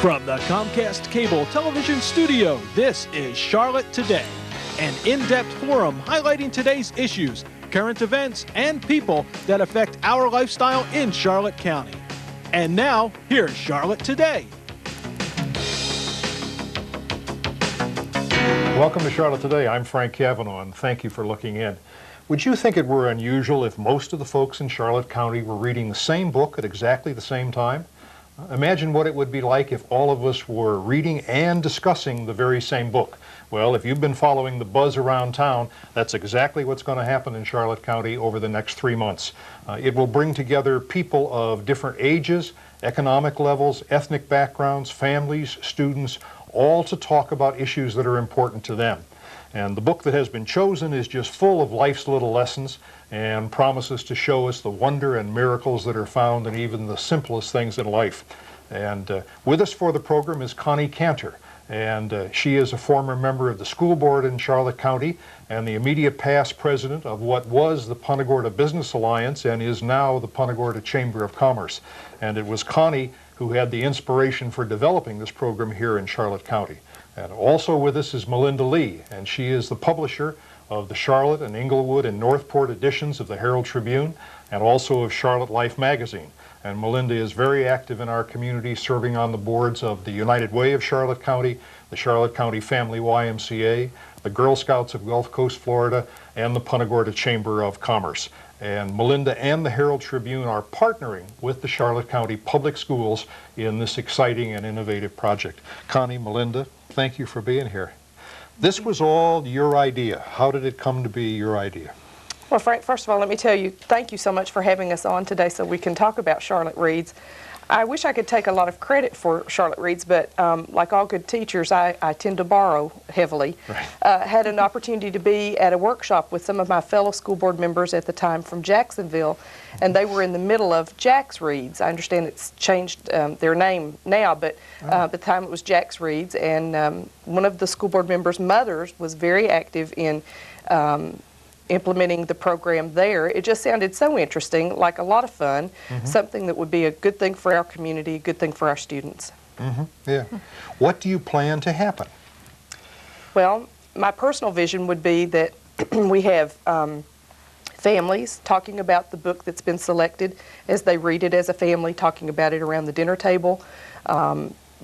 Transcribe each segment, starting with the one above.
From the Comcast Cable Television Studio, this is Charlotte Today, an in-depth forum highlighting today's issues, current events, and people that affect our lifestyle in Charlotte County. And now, here's Charlotte Today. Welcome to Charlotte Today. I'm Frank Cavanaugh, and thank you for looking in. Would you think it were unusual if most of the folks in Charlotte County were reading the same book at exactly the same time? Imagine what it would be like if all of us were reading and discussing the very same book. Well, if you've been following the buzz around town, that's exactly what's going to happen in Charlotte County over the next 3 months. It will bring together people of different ages, economic levels, ethnic backgrounds, families, students, all to talk about issues that are important to them. And the book that has been chosen is just full of life's little lessons and promises to show us the wonder and miracles that are found in even the simplest things in life. And with us for the program is Connie Kantor. And she is a former member of the school board in Charlotte County and the immediate past president of what was the Punta Gorda Business Alliance and is now the Punta Gorda Chamber of Commerce. And it was Connie who had the inspiration for developing this program here in Charlotte County. And also with us is Melinda Lee, and she is the publisher of the Charlotte and Englewood and Northport editions of the Herald Tribune and also of Charlotte Life magazine. And Melinda is very active in our community, serving on the boards of the United Way of Charlotte County, the Charlotte County Family YMCA, the Girl Scouts of Gulf Coast, Florida, and the Punta Gorda Chamber of Commerce. And Melinda and the Herald Tribune are partnering with the Charlotte County Public Schools in this exciting and innovative project. Connie, Melinda, thank you for being here. This was all your idea. How did it come to be your idea? Well, Frank, first of all, let me tell you, thank you so much for having us on today so we can talk about Charlotte Reads. I wish I could take a lot of credit for Charlotte Reads, but like all good teachers, I tend to borrow heavily. Right. Had an opportunity to be at a workshop with some of my fellow school board members at the time from Jacksonville, and they were in the middle of Jack's Reads. I understand it's changed their name now, but at the time it was Jack's Reads, and one of the school board members' mothers was very active in implementing the program there. It just sounded so interesting, like a lot of fun, something that would be a good thing for our community, a good thing for our students. Yeah. What do you plan to happen? Well, my personal vision would be that we have families talking about the book that's been selected as they read it as a family, talking about it around the dinner table,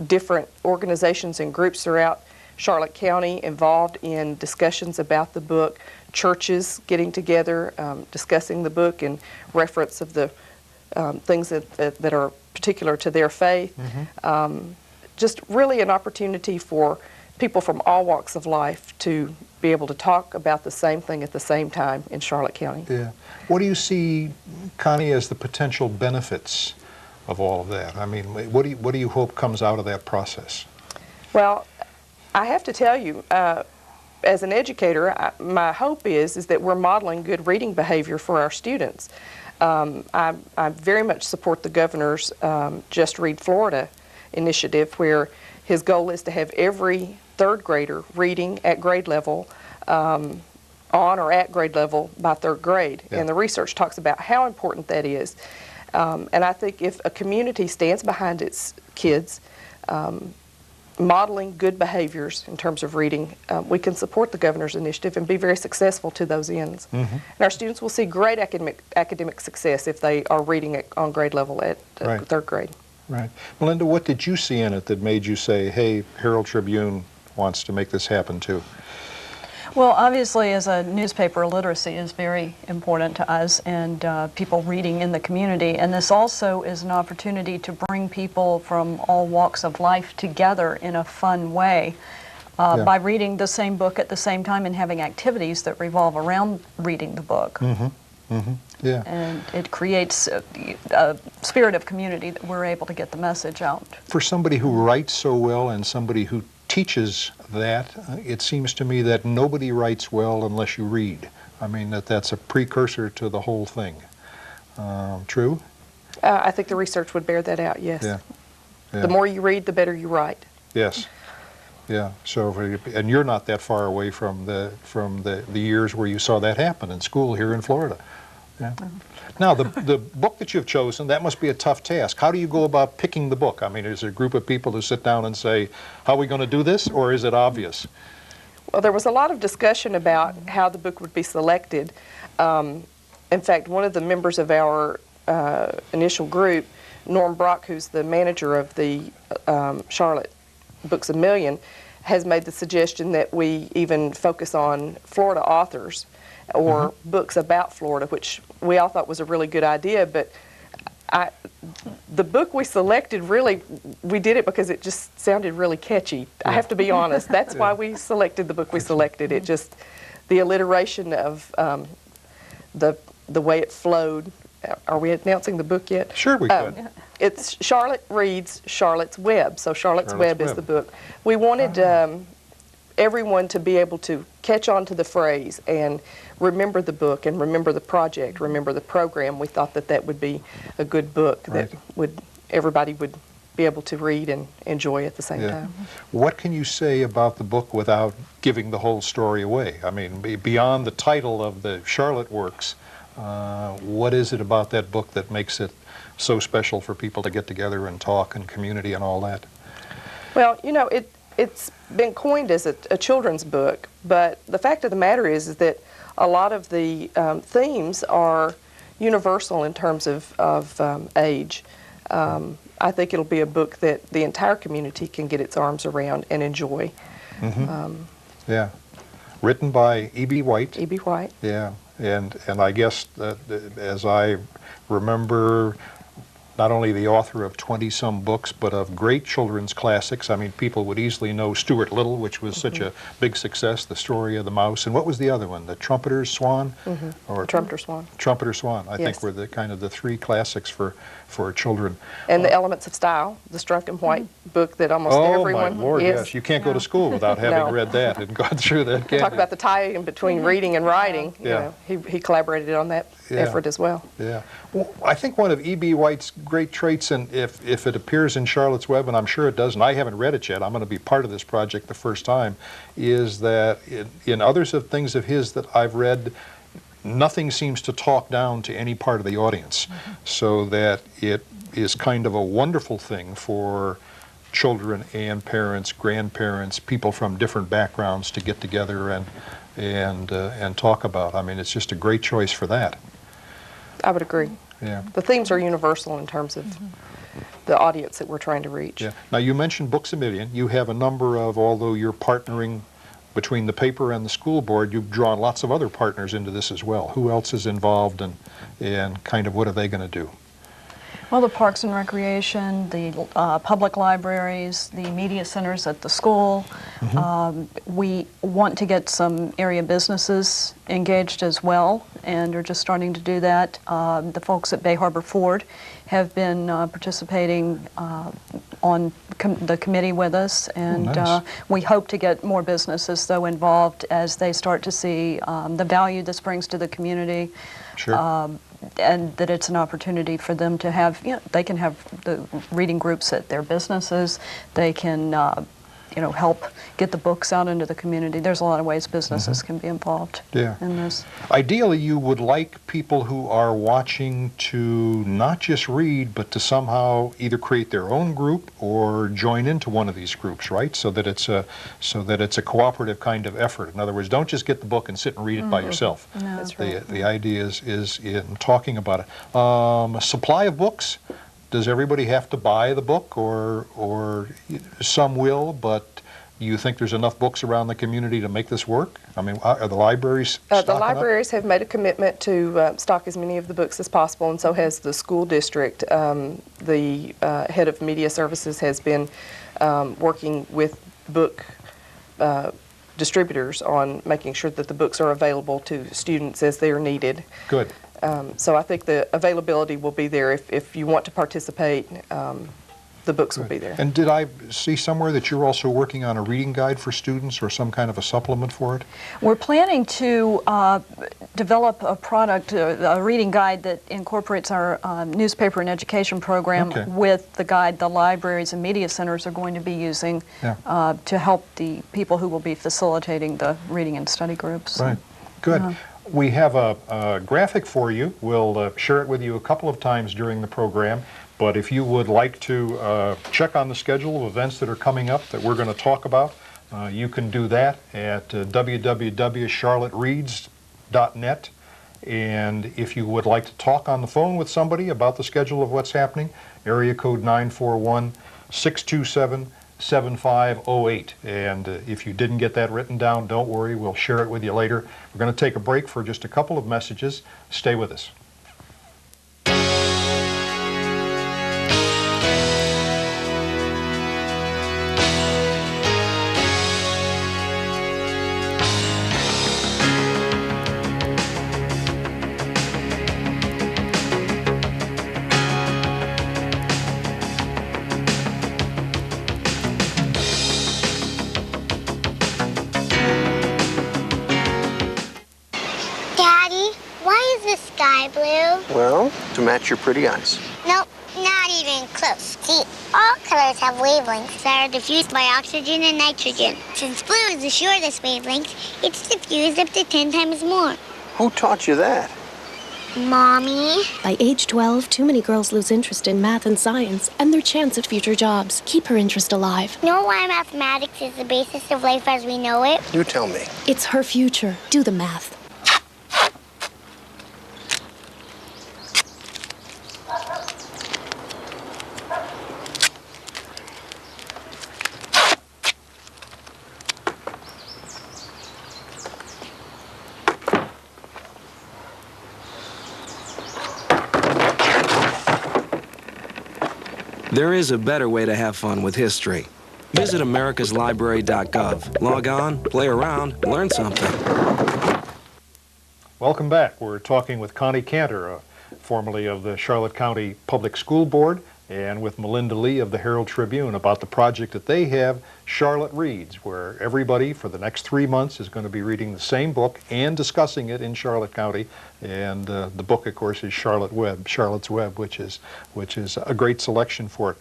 different organizations and groups throughout Charlotte County involved in discussions about the book, churches getting together, discussing the book in reference of the things that are particular to their faith. Just really an opportunity for people from all walks of life to be able to talk about the same thing at the same time in Charlotte County. Yeah. What do you see, Connie, as the potential benefits of all of that? I mean, what do you hope comes out of that process? Well, I have to tell you, as an educator, my hope is that we're modeling good reading behavior for our students. I very much support the governor's Just Read Florida initiative, where his goal is to have every third grader reading at grade level, on or at grade level by third grade. Yeah. And the research talks about how important that is. And I think if a community stands behind its kids, modeling good behaviors in terms of reading, we can support the governor's initiative and be very successful to those ends. And our students will see great academic success if they are reading on grade level at third grade. Right. Melinda, what did you see in it that made you say, hey, Herald Tribune wants to make this happen too? Well, obviously, as a newspaper, literacy is very important to us and people reading in the community. And this also is an opportunity to bring people from all walks of life together in a fun way by reading the same book at the same time and having activities that revolve around reading the book. Yeah. And it creates a spirit of community that we're able to get the message out. For somebody who writes so well and somebody who teaches that, it seems to me that nobody writes well unless you read. I mean, that's a precursor to the whole thing. True? I think the research would bear that out, yes. Yeah. Yeah. The more you read, the better you write. Yes. Yeah. So, and you're not that far away from the years where you saw that happen in school here in Florida. Yeah. Now, the book that you've chosen, that must be a tough task. How do you go about picking the book? I mean, is there a group of people who sit down and say, how are we going to do this, or is it obvious? Well, there was a lot of discussion about how the book would be selected. In fact, one of the members of our initial group, Norm Brock, who's the manager of the Charlotte Books A Million, has made the suggestion that we even focus on Florida authors or books about Florida, which we all thought was a really good idea. But the book we selected, really, we did it because it just sounded really catchy. I have to be honest. That's why we selected the book we selected. It just, the alliteration of the way it flowed. Are we announcing the book yet? Sure, we could. It's Charlotte Reads Charlotte's Web. So Charlotte's Web is the book. We wanted everyone to be able to catch on to the phrase and remember the book and remember the project, remember the program. We thought that that would be a good book that everybody would be able to read and enjoy at the same time. What can you say about the book without giving the whole story away? I mean, beyond the title of the Charlotte Works, what is it about that book that makes it so special for people to get together and talk and community and all that? Well, you know, it's been coined as a children's book, but the fact of the matter is that a lot of the themes are universal in terms of age. I think it'll be a book that the entire community can get its arms around and enjoy. Yeah. Written by E.B. White. E.B. White. Yeah. And I guess that, as I remember, not only the author of 20-some books, but of great children's classics. I mean, people would easily know Stuart Little, which was such a big success, The Story of the Mouse. And what was the other one? The Trumpeter's Swan? Or Trumpeter Swan. Trumpeter Swan, I think, were the kind of the three classics for children. And The Elements of Style, the Strunk and White book that almost everyone... Oh, my Lord, yes. You can't go to school without having read that and gone through that. Talk about the tie in between reading and writing. You know, he collaborated on that effort as well. Yeah. Well, I think one of E.B. White's great traits, and if it appears in Charlotte's Web, and I'm sure it does, and I haven't read it yet, I'm going to be part of this project the first time, is that in others of things of his that I've read, nothing seems to talk down to any part of the audience, so that it is kind of a wonderful thing for children and parents, grandparents, people from different backgrounds to get together and talk about. I mean, it's just a great choice for that. I would agree. Yeah. The themes are universal in terms of the audience that we're trying to reach. Yeah. Now, you mentioned Books A Million. You have a number of, although you're partnering between the paper and the school board, you've drawn lots of other partners into this as well. Who else is involved, and kind of what are they going to do? Well, the Parks and Recreation, the public libraries, the media centers at the school. We want to get some area businesses engaged as well, and are just starting to do that. The folks at Bay Harbor Ford have been participating on the committee with us, and we hope to get more businesses, though, involved as they start to see the value this brings to the community. Sure. And that it's an opportunity for them to have, they can have the reading groups at their businesses. They can, help get the books out into the community. There's a lot of ways businesses can be involved in this. Ideally, you would like people who are watching to not just read, but to somehow either create their own group or join into one of these groups, right? So that it's a cooperative kind of effort. In other words, don't just get the book and sit and read it by yourself. No. That's right. The idea is in talking about it. A supply of books. Does everybody have to buy the book, or some will, but you think there's enough books around the community to make this work? I mean, are the libraries stocking The libraries have made a commitment to stock as many of the books as possible, and so has the school district. The head of media services has been working with book distributors on making sure that the books are available to students as they are needed. Good. So I think the availability will be there. If you want to participate, the books will be there. And did I see somewhere that you're also working on a reading guide for students or some kind of a supplement for it? We're planning to develop a product, a reading guide that incorporates our newspaper and education program with the guide the libraries and media centers are going to be using to help the people who will be facilitating the reading and study groups. Right. Good. We have a graphic for you. We'll share it with you a couple of times during the program. But if you would like to check on the schedule of events that are coming up that we're going to talk about, you can do that at www.charlottereads.net. And if you would like to talk on the phone with somebody about the schedule of what's happening, area code 941-627-7508. And if you didn't get that written down, don't worry, we'll share it with you later. We're going to take a break for just a couple of messages. Stay with us. Well, to match your pretty eyes. Nope, not even close. See, all colors have wavelengths that are diffused by oxygen and nitrogen. Since blue is the shortest wavelength, it's diffused up to 10 times more. Who taught you that? Mommy? By age 12, too many girls lose interest in math and science and their chance at future jobs. Keep her interest alive. Know why mathematics is the basis of life as we know it? You tell me. It's her future. Do the math. There is a better way to have fun with history. Visit americaslibrary.gov. Log on, play around, learn something. Welcome back. We're talking with Connie Kantor, formerly of the Charlotte County Public School Board, and with Melinda Lee of the Herald Tribune about the project that they have, Charlotte Reads, where everybody for the next 3 months is going to be reading the same book and discussing it in Charlotte County. And the book, of course, is Charlotte's Web, which is a great selection for it.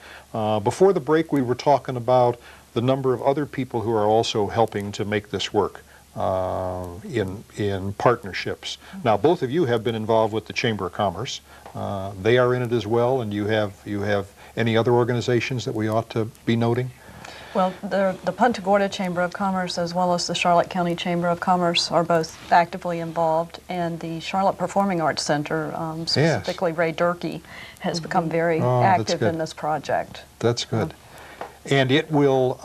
Before the break, we were talking about the number of other people who are also helping to make this work in partnerships. Now, both of you have been involved with the Chamber of Commerce. They are in it as well, and you have any other organizations that we ought to be noting? Well, the Punta Gorda Chamber of Commerce as well as the Charlotte County Chamber of Commerce are both actively involved, and the Charlotte Performing Arts Center, specifically Ray Durkee, has become very active in this project. That's good. And it will,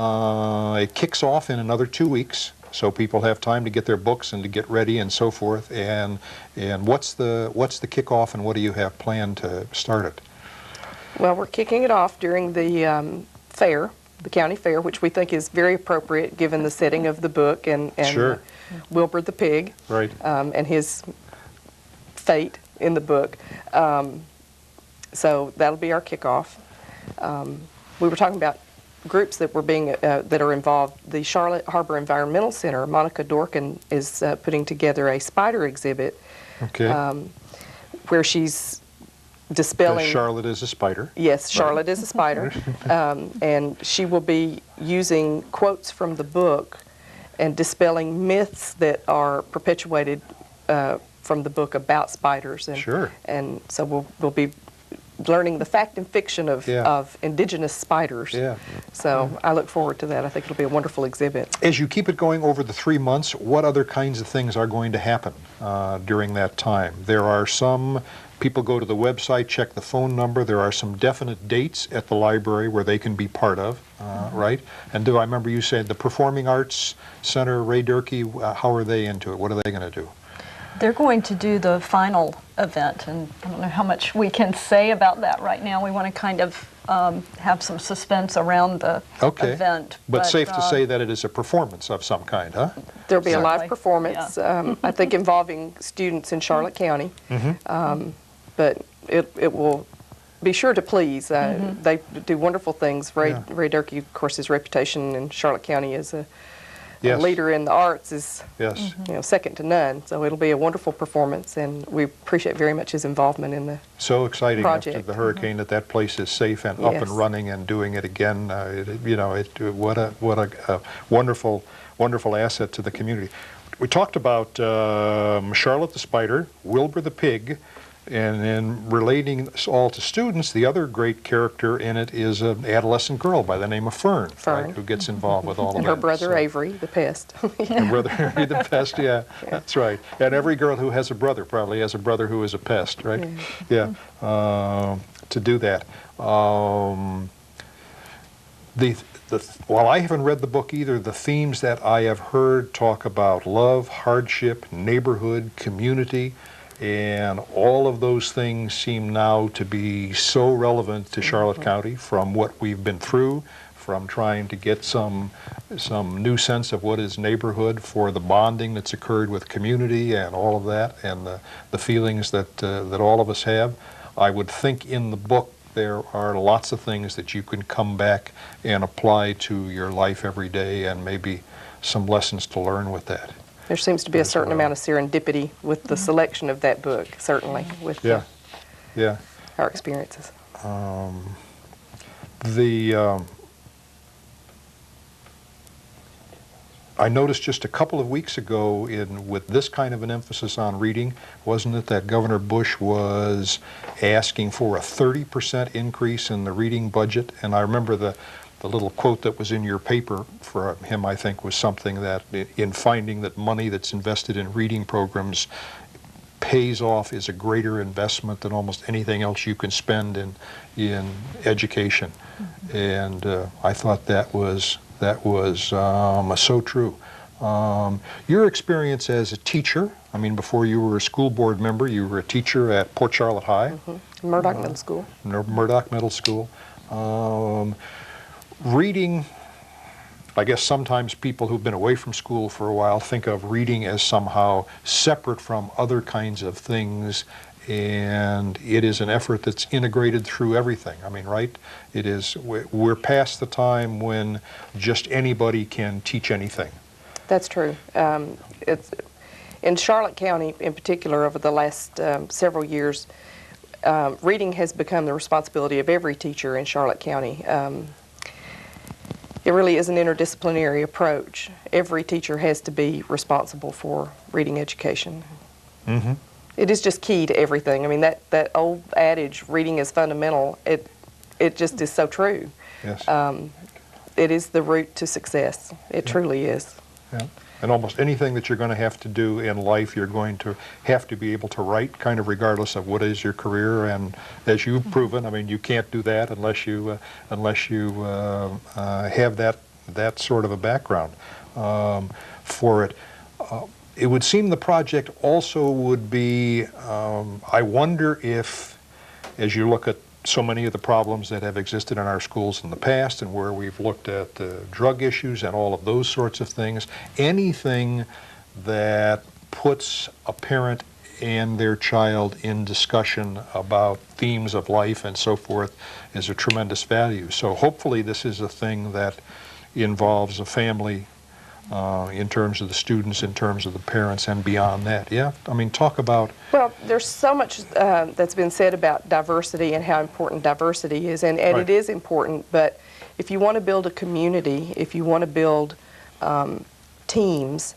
it kicks off in another 2 weeks, so people have time to get their books and to get ready and so forth. And what's the kickoff, and what do you have planned to start it? Well, we're kicking it off during the fair, the county fair, which we think is very appropriate given the setting of the book and Sure. Wilbur the pig, Right. And his fate in the book. So that'll be our kickoff. We were talking about groups that were that are involved. The Charlotte Harbor Environmental Center, Monica Dorkin, is putting together a spider exhibit. Okay. Where she's dispelling. Charlotte is a spider. Yes, Charlotte is a spider. And she will be using quotes from the book and dispelling myths that are perpetuated from the book about spiders. And, Sure. And so we'll be learning the fact and fiction of indigenous spiders. Yeah. So I look forward to that. I think it'll be a wonderful exhibit. As you keep it going over the 3 months, what other kinds of things are going to happen during that time? There are some, people go to the website, check the phone number. There are some definite dates at the library where they can be part of, right? And I remember you said the Performing Arts Center, Ray Durkee, how are they into it? What are they going to do? They're going to do the final event, and I don't know how much we can say about that right now. We want to kind of have some suspense around the event. But safe to say that it is a performance of some kind, huh? There'll be a live performance, I think, involving students in Charlotte County. But it will be sure to please. They do wonderful things. Ray Durkee, of course, his reputation in Charlotte County as a leader in the arts is second to none. So it'll be a wonderful performance, and we appreciate very much his involvement in the So exciting project. After the hurricane that place is safe and up and running and doing it again. What a wonderful asset to the community. We talked about Charlotte the Spider, Wilbur the Pig, and then relating this all to students, the other great character in it is an adolescent girl by the name of Fern, right, who gets involved with all of that. And her brother Avery, the pest. Her brother Avery, the pest, yeah, that's right. And every girl who has a brother probably has a brother who is a pest, right? Yeah, to do that. While I haven't read the book either, the themes that I have heard talk about love, hardship, neighborhood, community, and all of those things seem now to be so relevant to Charlotte County from what we've been through, from trying to get some new sense of what is neighborhood for the bonding that's occurred with community and all of that, and the feelings that all of us have. I would think in the book there are lots of things that you can come back and apply to your life every day, and maybe some lessons to learn with that. There seems to be a certain amount of serendipity with the selection of that book, certainly, with our experiences. I noticed just a couple of weeks ago, with this kind of an emphasis on reading, wasn't it that Governor Bush was asking for a 30% increase in the reading budget? And I remember the little quote that was in your paper for him, I think, was something that in finding that money that's invested in reading programs pays off is a greater investment than almost anything else you can spend in education. And I thought that was so true. Your experience as a teacher, I mean, before you were a school board member, you were a teacher at Port Charlotte High. Murdoch Middle School. Murdoch Middle School. Reading, I guess sometimes people who've been away from school for a while think of reading as somehow separate from other kinds of things, and it is an effort that's integrated through everything. I mean, right? It is, we're past the time when just anybody can teach anything. That's true. It's, in Charlotte County in particular, over the last several years, reading has become the responsibility of every teacher in Charlotte County. It really is an interdisciplinary approach. Every teacher has to be responsible for reading education. It is just key to everything. I mean, that old adage, reading is fundamental, it just is so true. Yes. It is the route to success. It truly is. Yeah. And almost anything that you're going to have to do in life, you're going to have to be able to write, kind of regardless of what is your career. And as you've proven, I mean, you can't do that unless you have that sort of a background for it. It would seem the project also would be, I wonder if, as you look at so many of the problems that have existed in our schools in the past and where we've looked at drug issues and all of those sorts of things, anything that puts a parent and their child in discussion about themes of life and so forth is a tremendous value. So hopefully this is a thing that involves a family in terms of the students, in terms of the parents, and beyond that. Yeah, I mean, talk about... Well, there's so much that's been said about diversity and how important diversity is, and right. It is important, but if you want to build a community, if you want to build teams,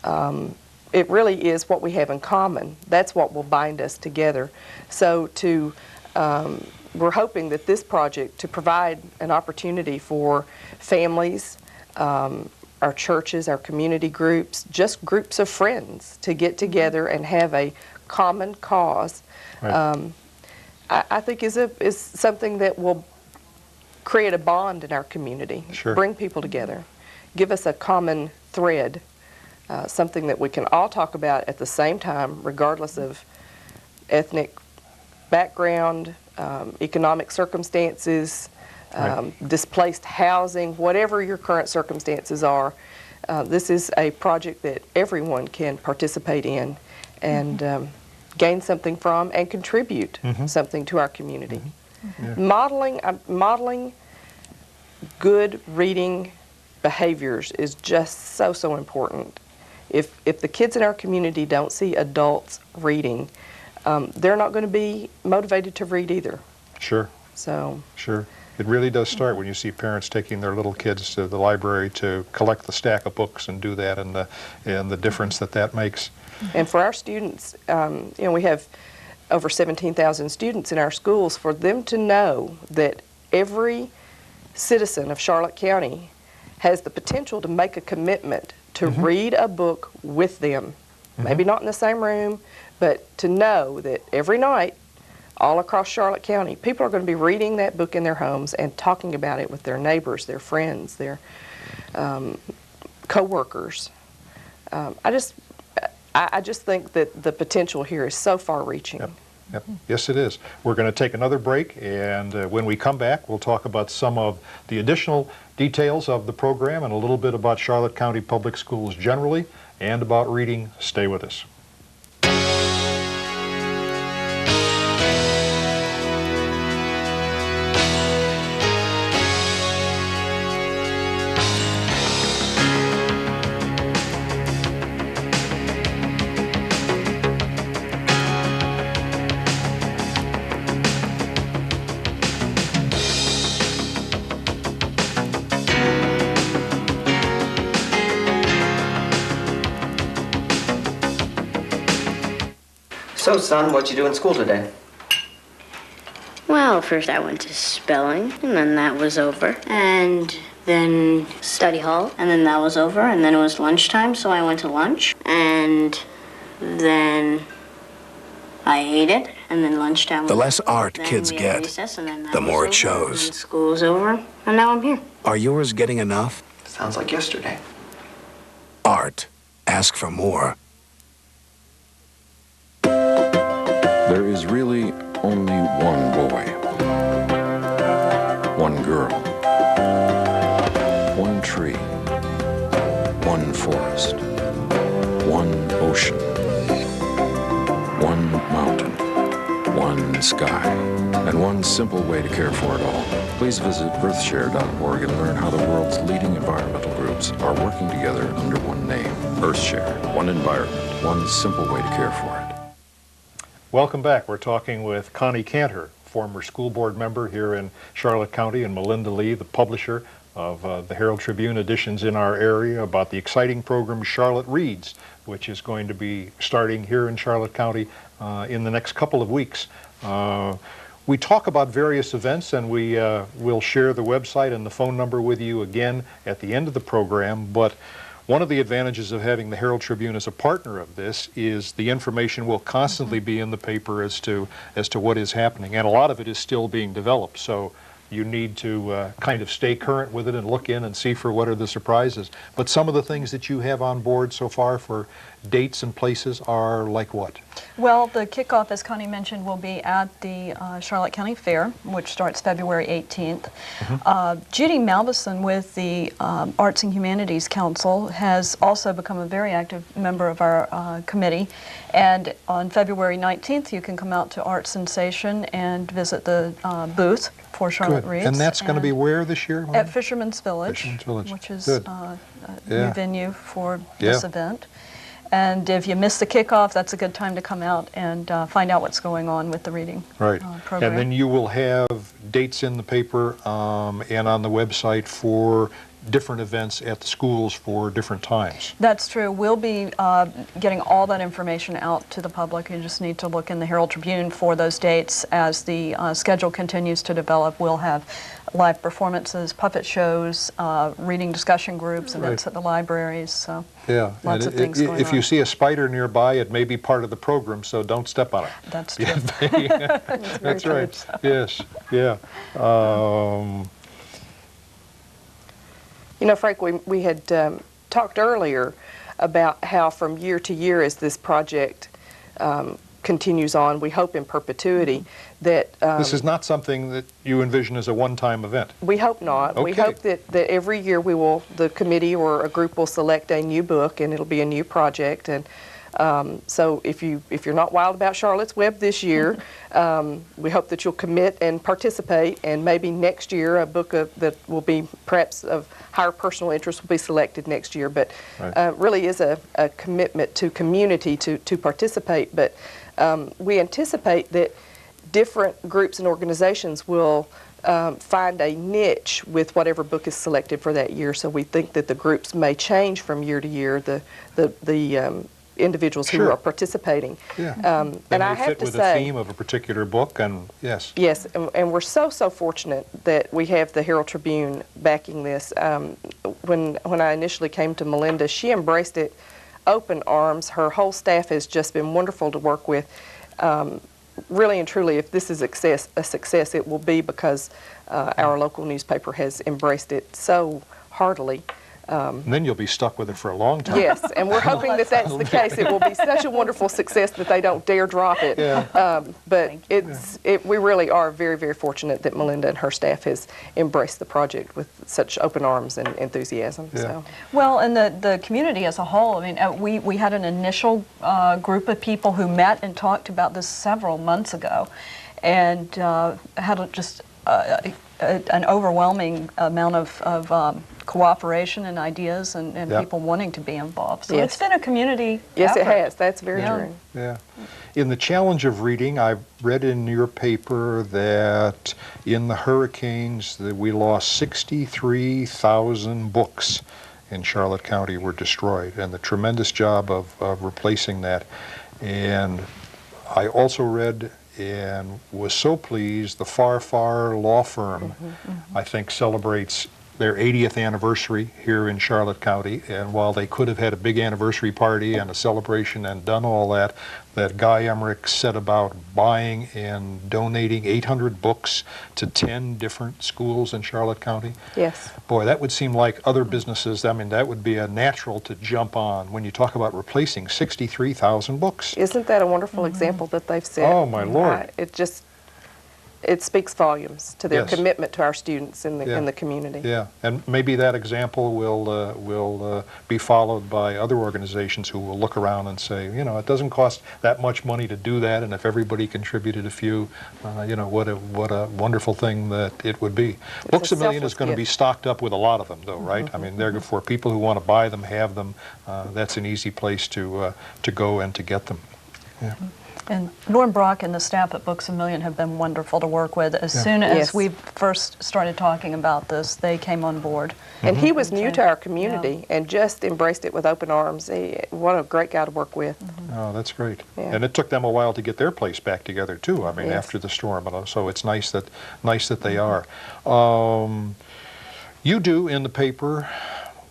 it really is what we have in common. That's what will bind us together. So we're hoping that this project to provide an opportunity for families, our churches, our community groups, just groups of friends to get together and have a common cause, right. I think is something that will create a bond in our community, sure. Bring people together, give us a common thread, something that we can all talk about at the same time, regardless of ethnic background, economic circumstances, right. Displaced housing, whatever your current circumstances are. This is a project that everyone can participate in and gain something from and contribute something to our community. Yeah. Modeling good reading behaviors is just so important. If the kids in our community don't see adults reading, they're not going to be motivated to read either. Sure. So. Sure. It really does start when you see parents taking their little kids to the library to collect the stack of books and do that, and the difference that makes. And for our students, you know, we have over 17,000 students in our schools. For them to know that every citizen of Charlotte County has the potential to make a commitment to read a book with them, maybe not in the same room, but to know that every night all across Charlotte County, people are going to be reading that book in their homes and talking about it with their neighbors, their friends, their co-workers. I just think that the potential here is so far-reaching. Yep. Yes, it is. We're going to take another break, and when we come back, we'll talk about some of the additional details of the program and a little bit about Charlotte County Public Schools generally and about reading. Stay with us. So, son, what'd you do in school today? Well, first I went to spelling, and then that was over. And then study hall, and then that was over. And then it was lunchtime, so I went to lunch. And then I ate it, and then lunchtime was The less over. art Then kids we had get, recess, and then that the was more it over, shows. And then school was over, and now I'm here. Are yours getting enough? Sounds like yesterday. Art. Ask for more. There is really only one boy, one girl, one tree, one forest, one ocean, one mountain, one sky, and one simple way to care for it all. Please visit earthshare.org and learn how the world's leading environmental groups are working together under one name, EarthShare, one environment, one simple way to care for it. Welcome back. We're talking with Connie Kantor, former school board member here in Charlotte County, and Melinda Lee, the publisher of the Herald Tribune editions in our area, about the exciting program Charlotte Reads, which is going to be starting here in Charlotte County in the next couple of weeks. We talk about various events, and we will share the website and the phone number with you again at the end of the program, but one of the advantages of having the Herald Tribune as a partner of this is the information will constantly be in the paper as to what is happening, and a lot of it is still being developed. So you need to kind of stay current with it and look in and see for what are the surprises. But some of the things that you have on board so far for dates and places are like what? Well, the kickoff, as Connie mentioned, will be at the Charlotte County Fair, which starts February 18th. Judy Malvison with the Arts and Humanities Council has also become a very active member of our committee. And on February 19th, you can come out to Art Sensation and visit the booth for Charlotte Reads. And that's going to be where this year? At Fisherman's Village, Fisherman's Village. which is a new venue for this event. And if you miss the kickoff, that's a good time to come out and find out what's going on with the reading program. And then you will have dates in the paper and on the website for different events at the schools for different times. That's true. We'll be getting all that information out to the public. You just need to look in the Herald Tribune for those dates. As the schedule continues to develop, we'll have live performances, puppet shows, reading discussion groups, events at the libraries, so lots of things going on. If you see a spider nearby, it may be part of the program, so don't step on it. That's true. That's right. So. Yes, yeah. You know, Frank, we had talked earlier about how from year to year as this project continues on, we hope in perpetuity, that... this is not something that you envision as a one-time event? We hope not. Okay. We hope that every year the committee or a group will select a new book, and it'll be a new project. And so if you're not wild about Charlotte's Web this year, we hope that you'll commit and participate, and maybe next year a book that will be perhaps of higher personal interest will be selected next year. But really is a commitment to community to participate. But we anticipate that different groups and organizations will find a niche with whatever book is selected for that year. So we think that the groups may change from year to year, the individuals who are participating. Yeah. And I have to with say, the theme of a particular book, and yes. Yes, and we're so fortunate that we have the Herald Tribune backing this. When I initially came to Melinda, she embraced it open arms. Her whole staff has just been wonderful to work with. Really and truly, if this is a success, it will be because our local newspaper has embraced it so heartily. And then you'll be stuck with it for a long time. Yes, and we're hoping that that's the case. It will be such a wonderful success that they don't dare drop it. Yeah. But we really are very, very fortunate that Melinda and her staff has embraced the project with such open arms and enthusiasm. Yeah. So. Well, and the community as a whole, I mean, we had an initial group of people who met and talked about this several months ago, and had just an overwhelming amount of cooperation and ideas and people wanting to be involved. So it's been a community Yes, effort. it has. That's very true. Yeah. In the challenge of reading, I've read in your paper that in the hurricanes that we lost 63,000 books in Charlotte County were destroyed, and the tremendous job of replacing that. And I also read and was so pleased, the Far Law Firm, I think, celebrates their 80th anniversary here in Charlotte County, and while they could have had a big anniversary party and a celebration and done all that, that Guy Emmerich set about buying and donating 800 books to 10 different schools in Charlotte County. Yes. Boy, that would seem like other businesses, I mean, that would be a natural to jump on when you talk about replacing 63,000 books. Isn't that a wonderful example that they've set? Oh, my Lord. It speaks volumes to their Yes. commitment to our students in the community. Yeah, and maybe that example will be followed by other organizations who will look around and say, you know, it doesn't cost that much money to do that, and if everybody contributed a few, you know, what a wonderful thing that it would be. Books A Million is going to be stocked up with a lot of them, though, right? I mean, they're for people who want to buy them, have them. That's an easy place to go and to get them. Yeah. And Norm Brock and the staff at Books A Million have been wonderful to work with. As soon as we first started talking about this, they came on board. And he was new to our community and just embraced it with open arms. What a great guy to work with. Oh, that's great. Yeah. And it took them a while to get their place back together too. I mean, after the storm, so it's nice that they are. You do in the paper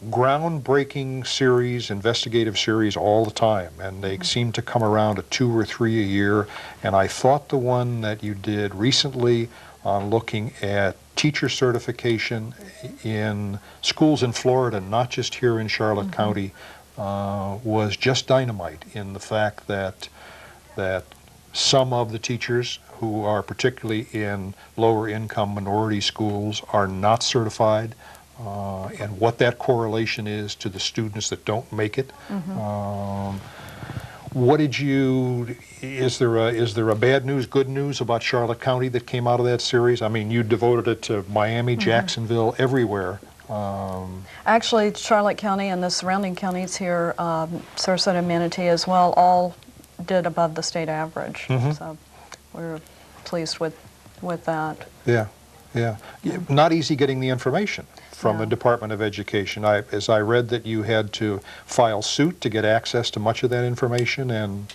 groundbreaking series, investigative series all the time, and they seem to come around at 2 or 3 a year. And I thought the one that you did recently on looking at teacher certification in schools in Florida, not just here in Charlotte County, was just dynamite in the fact that some of the teachers who are particularly in lower income minority schools are not certified. And what that correlation is to the students that don't make it. What did you, is there a bad news, good news about Charlotte County that came out of that series? I mean, you devoted it to Miami, Jacksonville, everywhere. Actually, Charlotte County and the surrounding counties here, Sarasota and Manatee as well, all did above the state average. So we're pleased with that. Yeah. Not easy getting the information from the Department of Education. As I read that you had to file suit to get access to much of that information, and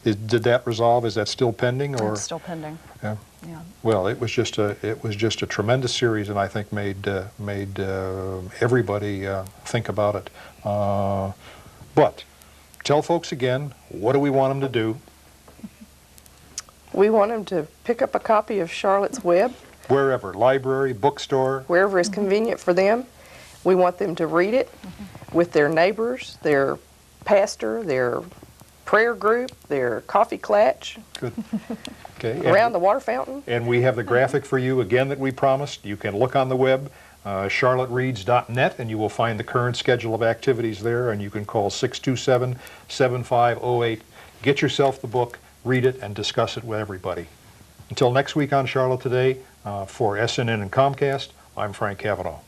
did that resolve? Is that still pending? Or? It's still pending. Yeah. Well, it was just a tremendous series, and I think made everybody think about it. But tell folks again, what do we want them to do? We want them to pick up a copy of Charlotte's Web. Wherever, library, bookstore. Wherever is convenient for them. We want them to read it with their neighbors, their pastor, their prayer group, their coffee clatch. Good. Okay. Around the water fountain. And we have the graphic for you again that we promised. You can look on the web, charlottereads.net, and you will find the current schedule of activities there, and you can call 627-7508. Get yourself the book, read it, and discuss it with everybody. Until next week on Charlotte Today, for SNN and Comcast, I'm Frank Cavanaugh.